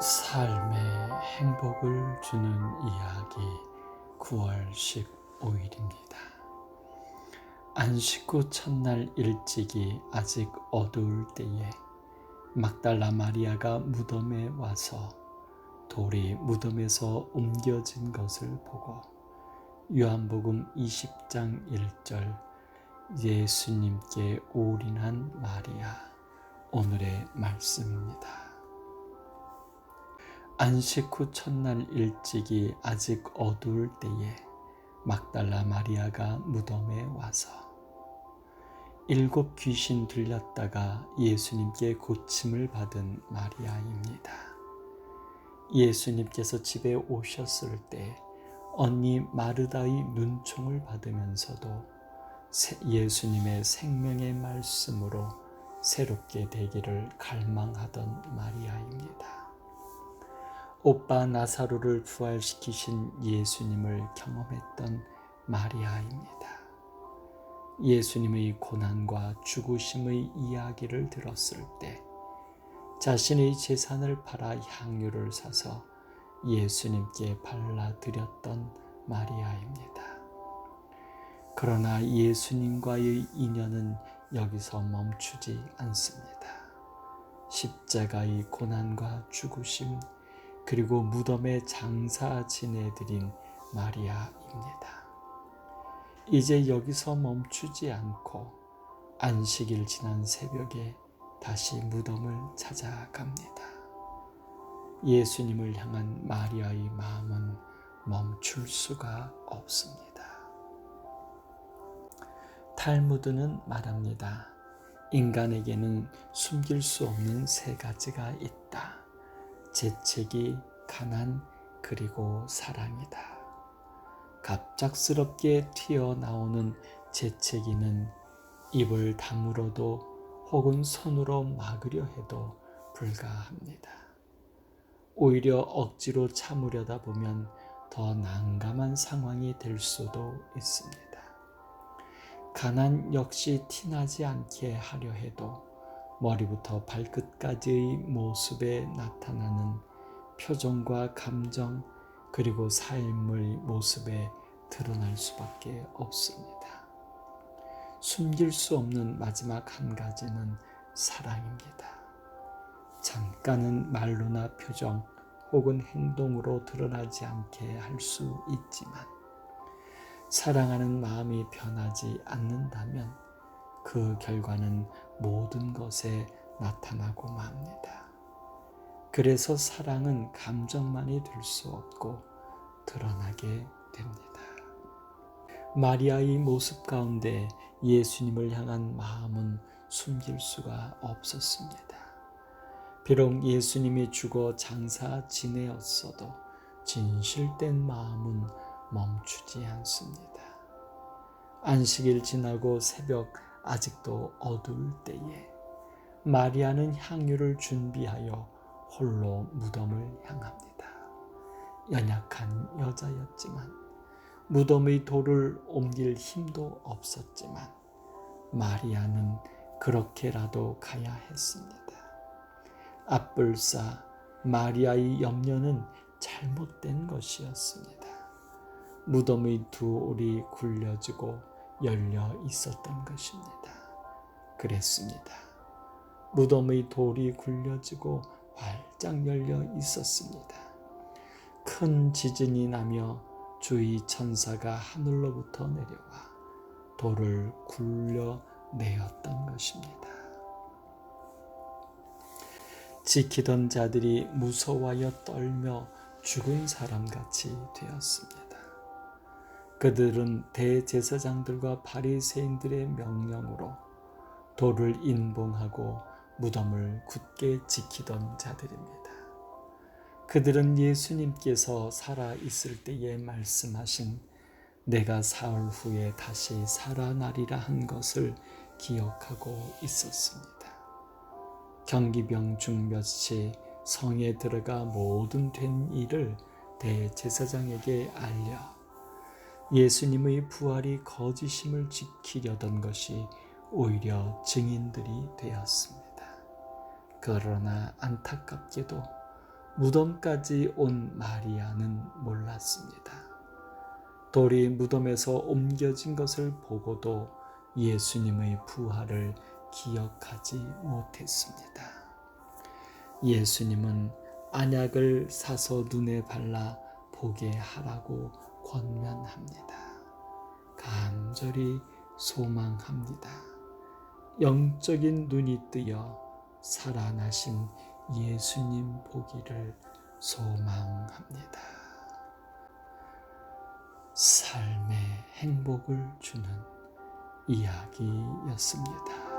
삶의 행복을 주는 이야기 9월 15일입니다. 안식 후 첫날 일찍이 아직 어두울 때에 막달라 마리아가 무덤에 와서 돌이 무덤에서 옮겨진 것을 보고 요한복음 20장 1절 예수님께 올인한 마리아, 오늘의 말씀입니다. 안식 후 첫날 일찍이 아직 어두울 때에 막달라 마리아가 무덤에 와서 7 귀신 들렸다가 예수님께 고침을 받은 마리아입니다. 예수님께서 집에 오셨을 때 언니 마르다의 눈총을 받으면서도 예수님의 생명의 말씀으로 새롭게 되기를 갈망하던 마리아입니다. 오빠 나사로를 부활시키신 예수님을 경험했던 마리아입니다. 예수님의 고난과 죽으심의 이야기를 들었을 때 자신의 재산을 팔아 향유를 사서 예수님께 발라드렸던 마리아입니다. 그러나 예수님과의 인연은 여기서 멈추지 않습니다. 십자가의 고난과 죽으심, 그리고 무덤에 장사 지내드린 마리아입니다. 이제 여기서 멈추지 않고 안식일 지난 새벽에 다시 무덤을 찾아갑니다. 예수님을 향한 마리아의 마음은 멈출 수가 없습니다. 탈무드는 말합니다. 인간에게는 숨길 수 없는 3가지가 있다. 재채기, 가난, 그리고 사랑이다. 갑작스럽게 튀어나오는 재채기는 입을 다물어도 혹은 손으로 막으려 해도 불가합니다. 오히려 억지로 참으려다 보면 더 난감한 상황이 될 수도 있습니다. 가난 역시 티나지 않게 하려 해도 머리부터 발끝까지의 모습에 나타나는 표정과 감정, 그리고 삶의 모습에 드러날 수밖에 없습니다. 숨길 수 없는 마지막 한 가지는 사랑입니다. 잠깐은 말로나 표정 혹은 행동으로 드러나지 않게 할 수 있지만 사랑하는 마음이 변하지 않는다면 그 결과는 모든 것에 나타나고 맙니다. 그래서 사랑은 감정만이 될 수 없고 드러나게 됩니다. 마리아의 모습 가운데 예수님을 향한 마음은 숨길 수가 없었습니다. 비록 예수님이 죽어 장사 지내었어도 진실된 마음은 멈추지 않습니다. 안식일 지나고 새벽 아직도 어두울 때에 마리아는 향유를 준비하여 홀로 무덤을 향합니다. 연약한 여자였지만 무덤의 돌을 옮길 힘도 없었지만 마리아는 그렇게라도 가야 했습니다. 앞불사 마리아의 염려는 잘못된 것이었습니다. 무덤의 2올이 굴려지고 열려 있었던 것입니다. 그랬습니다. 무덤의 돌이 굴려지고 활짝 열려 있었습니다. 큰 지진이 나며 주의 천사가 하늘로부터 내려와 돌을 굴려내었던 것입니다. 지키던 자들이 무서워하여 떨며 죽은 사람같이 되었습니다. 그들은 대제사장들과 바리새인들의 명령으로 돌을 인봉하고 무덤을 굳게 지키던 자들입니다. 그들은 예수님께서 살아있을 때에 말씀하신 내가 사흘 후에 다시 살아나리라 한 것을 기억하고 있었습니다. 경기병 중 몇이 성에 들어가 모든 된 일을 대제사장에게 알려 예수님의 부활이 거짓임을 지키려던 것이 오히려 증인들이 되었습니다. 그러나 안타깝게도 무덤까지 온 마리아는 몰랐습니다. 돌이 무덤에서 옮겨진 것을 보고도 예수님의 부활을 기억하지 못했습니다. 예수님은 안약을 사서 눈에 발라 보게 하라고 권면합니다. 간절히 소망합니다. 영적인 눈이 뜨여 살아나신 예수님 보기를 소망합니다. 삶의 행복을 주는 이야기였습니다.